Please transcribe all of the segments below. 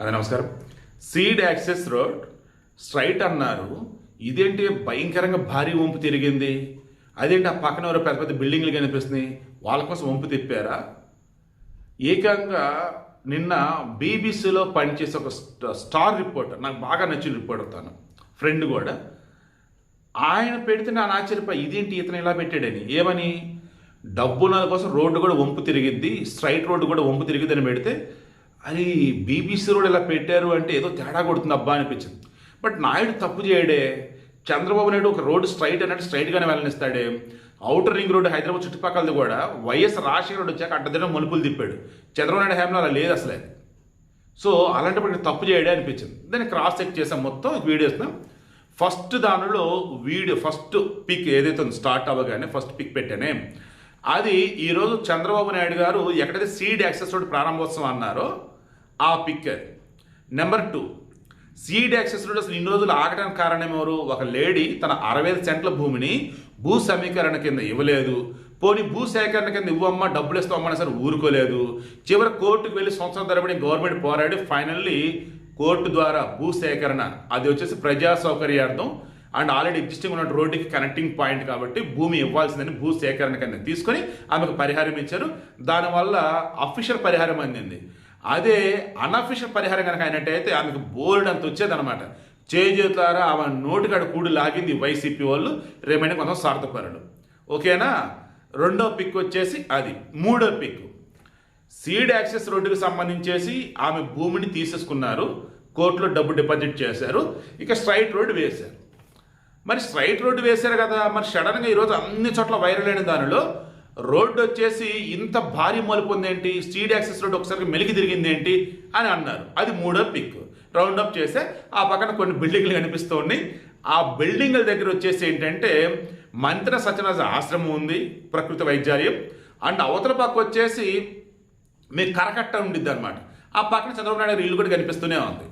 అదే నమస్కారం. Seed access road straight అన్నారు. ఇదేంటి భయంకరంగా భారీ వంపు తిరిగింది? అదేంటి ఆ పక్కన ఎవరో పెద్ద పెద్ద బిల్డింగ్లు కనిపిస్తున్నాయి, వాళ్ళ కోసం వంపు తిప్పారా? ఏకంగా నిన్న బీబీసీలో పనిచేసే ఒక స్టార్ రిపోర్టర్, నాకు బాగా నచ్చిన రిపోర్టర్, తను ఫ్రెండ్ కూడా, ఆయన పెడితే నా ఆశ్చర్యపోయి ఇదేంటి ఇతను ఇలా పెట్టాడని. ఏమని? డబ్బుల కోసం రోడ్డు కూడా వంపు తిరిగిద్ది, స్ట్రైట్ రోడ్డు కూడా వంపు తిరిగిద్ది అని పెడితే, అది బీబీసీ రోడ్ ఇలా పెట్టారు అంటే ఏదో తేడా కొడుతుంది అబ్బా అనిపించింది. బట్ నాయుడు తప్పు చేయడే. చంద్రబాబు నాయుడు ఒక రోడ్డు స్ట్రైట్ అన్నట్టు స్ట్రైట్గానే వెళ్ళనిస్తాడే. ఔటర్ రింగ్ రోడ్డు హైదరాబాద్ చుట్టుపక్కలది కూడా వైఎస్ రాజశేఖర రెడ్డి వచ్చాక అడ్డదిన మలుపులు తిప్పాడు. చంద్రబాబు నాయుడు హయాంలో అలా లేదు అసలే. సో అలాంటప్పుడు తప్పు చేయడే అనిపించింది. దాన్ని క్రాస్ చెక్ చేసాం, మొత్తం వీడియోస్లో. ఫస్ట్ దానిలో ఫస్ట్ పిక్ ఏదైతే ఉంది, స్టార్ట్ అవ్వగానే ఫస్ట్ పిక్ పెట్టానే, అది ఈరోజు చంద్రబాబు నాయుడు గారు ఎక్కడైతే సీడ్ యాక్సెస్ రోడ్ ప్రారంభోత్సవం అన్నారో ఆ pic. Number 2, seed access road అసలు ఇన్ని రోజులు ఆగడానికి కారణం ఎవరు? ఒక లేడీ తన 65 సెంట్ల భూమిని భూ సమీకరణ కింద ఇవ్వలేదు. పోనీ భూ సేకరణ కింద ఇవ్వమ్మా, డబ్బులు ఇస్తామన్నా సరే ఊరుకోలేదు. చివరి కోర్టుకు వెళ్ళి సంవత్సరం తరబడి గవర్నమెంట్ పోరాడి ఫైనల్లీ కోర్టు ద్వారా భూ సేకరణ, అది వచ్చేసి ప్రజా సౌకర్యార్థం అండ్ ఆల్రెడీ ఎగ్జిస్టింగ్ ఉన్న రోడ్డుకి కనెక్టింగ్ పాయింట్ కాబట్టి భూమి ఇవ్వాల్సిందని భూ సేకరణ కింద తీసుకొని ఆమెకు పరిహారం ఇచ్చారు. దానివల్ల అఫీషియల్ పరిహారం అందింది. అదే అన్అఫీషియల్ పరిహారం కనుక అయినట్టయితే ఆమెకు బోల్డ్ అంత వచ్చేదనమాట. చేజేతారా ఆమె నోటికాడ కూడు లాగింది వైసీపీ వాళ్ళు, రేమైనా కొంచెం స్వార్థపరుడు. ఓకేనా? రెండో పిక్ వచ్చేసి అది. మూడో పిక్, సీడ్ యాక్సెస్ రోడ్డుకి సంబంధించేసి ఆమె భూమిని తీసేసుకున్నారు, కోర్టులో డబ్బు డిపాజిట్ చేశారు, ఇక స్ట్రైట్ రోడ్డు వేశారు. మరి స్ట్రైట్ రోడ్డు వేశారు కదా, మరి సడన్గా ఈరోజు అన్ని చోట్ల వైరల్ అయిన దానిలో రోడ్డు వచ్చేసి ఇంత భారీ మలుపు ఉందేంటి, సీడ్ యాక్సెస్ రోడ్డు ఒకసారి మెలికి తిరిగింది ఏంటి అని అన్నారు. అది మూడో పిక్. రౌండప్ చేస్తే ఆ పక్కన కొన్ని బిల్డింగ్లు కనిపిస్తూ ఉన్నాయి. ఆ బిల్డింగ్ల దగ్గర వచ్చేసి ఏంటంటే మంత్రి సత్యనారాయణ ఆశ్రమం ఉంది, ప్రకృతి వైద్యాలయం, అండ్ అవతల పక్క వచ్చేసి మీకు కరకట్ట ఉండిద్ది అనమాట. ఆ పక్కన చంద్రబాబు నాయుడు ఇల్లు కూడా కనిపిస్తూనే ఉంది.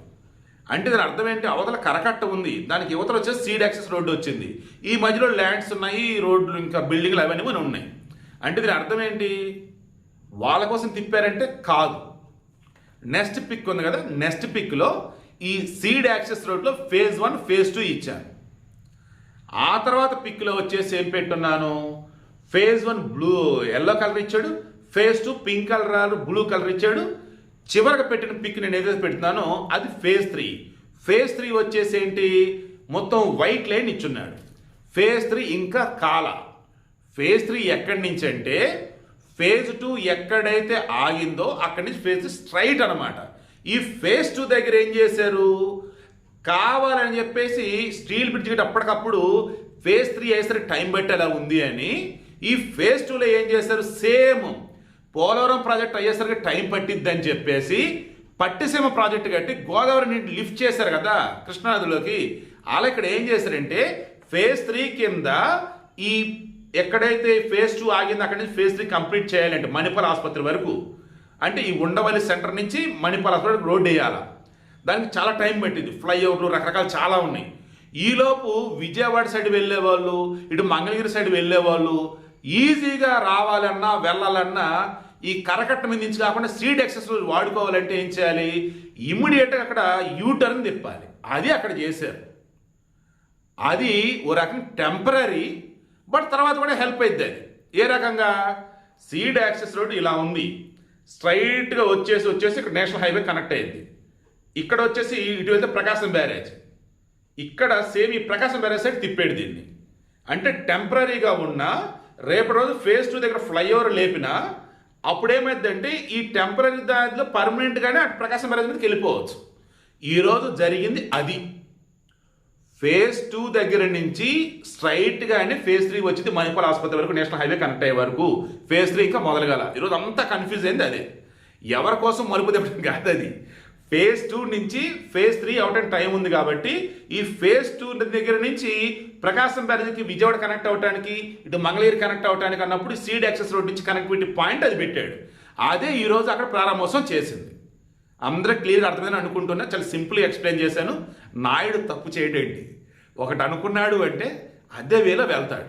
అంటే దాని అర్థం ఏంటి? అవతల కరకట్ట ఉంది, దానికి యువతల వచ్చేసి సీడ్ యాక్సెస్ రోడ్డు వచ్చింది, ఈ మధ్యలో ల్యాండ్స్ ఉన్నాయి, రోడ్లు ఇంకా బిల్డింగ్లు అవన్నీ కూడా ఉన్నాయి. అంటే దీని అర్థం ఏంటి? వాళ్ళ కోసం తిప్పారంటే కాదు. నెక్స్ట్ పిక్ ఉంది కదా, నెక్స్ట్ పిక్లో ఈ సీడ్ యాక్సెస్ రోడ్లో ఫేజ్ 1 ఫేజ్ 2 ఇచ్చాను. ఆ తర్వాత పిక్లో వచ్చేసి ఏం పెట్టున్నాను, ఫేజ్ 1 బ్లూ ఎల్లో కలర్ ఇచ్చాడు, phase 2 pink colour blue colour ఇచ్చాడు. చివరికి పెట్టిన పిక్ నేను ఏదైతే పెడుతున్నానో అది ఫేజ్ 3. ఫేజ్ 3 వచ్చేసి ఏంటి, మొత్తం వైట్ లైన్ ఇచ్చున్నాడు. ఫేజ్ 3 ఇంకా కాల. ఫేజ్ 3 ఎక్కడి నుంచి అంటే ఫేజ్ 2 ఎక్కడైతే ఆగిందో అక్కడి నుంచి ఫేజ్ 3 స్ట్రైట్ అనమాట. ఈ ఫేజ్ 2 దగ్గర ఏం చేశారు, కావాలని చెప్పేసి స్టీల్ బ్రిడ్జ్ గట్టి అప్పటికప్పుడు ఫేజ్ 3 అయ్యేసరికి టైం పెట్టేలా ఉంది అని ఈ ఫేజ్ 2లో ఏం చేశారు, సేమ్ పోలవరం ప్రాజెక్ట్ అయ్యేసరికి టైం పట్టిద్ది అని చెప్పేసి పట్టిసీమ ప్రాజెక్టు కట్టి గోదావరి నీటిని లిఫ్ట్ చేశారు కదా కృష్ణానదిలోకి. అలా ఇక్కడ ఏం చేశారంటే ఫేజ్ 3 కింద ఈ ఎక్కడైతే ఫేజ్ 2 ఆగిందో అక్కడి నుంచి ఫేజ్ 3 కంప్లీట్ చేయాలంటే మణిపాల్ ఆసుపత్రి వరకు, అంటే ఈ ఉండవల్లి సెంటర్ నుంచి మణిపాల్ ఆసుపత్రికి రోడ్డు వేయాలి. దానికి చాలా టైం పట్టింది, ఫ్లైఓవర్లు రకరకాలు చాలా ఉన్నాయి. ఈలోపు విజయవాడ సైడ్ వెళ్ళే వాళ్ళు, ఇటు మంగళగిరి సైడ్ వెళ్ళే వాళ్ళు ఈజీగా రావాలన్నా వెళ్ళాలన్నా ఈ కరకట్ట మీద నుంచి కాకుండా సీడ్ యాక్సెస్ వాడుకోవాలంటే ఏం చేయాలి, ఇమ్మీడియట్గా అక్కడ యూటర్న్ తిప్పాలి. అది అక్కడ చేశారు. అది ఓ రకం టెంపరీ, బట్ తర్వాత కూడా హెల్ప్ అవుతుంది. అది ఏ రకంగా, సీడ్ యాక్సెస్ రోడ్ ఇలా ఉంది, స్ట్రైట్గా వచ్చేసి ఇక్కడ నేషనల్ హైవే కనెక్ట్ అయ్యింది. ఇక్కడ వచ్చేసి ఇటు వెళ్తే ప్రకాశం బ్యారేజ్, ఇక్కడ సేమ్ ఈ ప్రకాశం బ్యారేజ్ సైడ్ తిప్పేది దీన్ని. అంటే టెంపరీగా ఉన్న రేపటి రోజు ఫేజ్ 2 దగ్గర ఫ్లైఓవర్ లేపినా అప్పుడేమైందంటే ఈ టెంపరీ దానిలో పర్మనెంట్గానే అటు ప్రకాశం బ్యారేజ్ మీదకి వెళ్ళిపోవచ్చు. ఈరోజు జరిగింది అది. ఫేజ్ 2 దగ్గర నుంచి స్ట్రైట్గానే ఫేజ్ 3 వచ్చింది మణిపాల్ ఆసుపత్రి వరకు, నేషనల్ హైవే కనెక్ట్ అయ్యే వరకు. ఫేజ్ 3 ఇంకా మొదలుగాల. ఈరోజు అంతా కన్ఫ్యూజ్ అయింది. అదే ఎవరి కోసం మలుపు తిప్పడం కాదు, అది ఫేజ్ 2 నుంచి ఫేజ్ 3 అవడానికి టైం ఉంది కాబట్టి ఈ ఫేజ్ 2 దగ్గర నుంచి ప్రకాశం బ్యారేజ్కి విజయవాడ కనెక్ట్ అవడానికి, ఇటు మంగళగిరి కనెక్ట్ అవడానికి అన్నప్పుడు సీడ్ యాక్సెస్ రోడ్ నుంచి కనెక్టివిటీ పాయింట్ అది పెట్టాడు. అదే ఈరోజు అక్కడ ప్రారంభోత్సవం చేసింది. అందరూ క్లియర్గా అర్థమైందని అనుకుంటున్నా. చాలా సింపుల్గా ఎక్స్ప్లెయిన్ చేశాను. నాయుడు తప్పు చేయడేంటి, ఒకటి అనుకున్నాడు అంటే అదే వేలో వెళ్తాడు.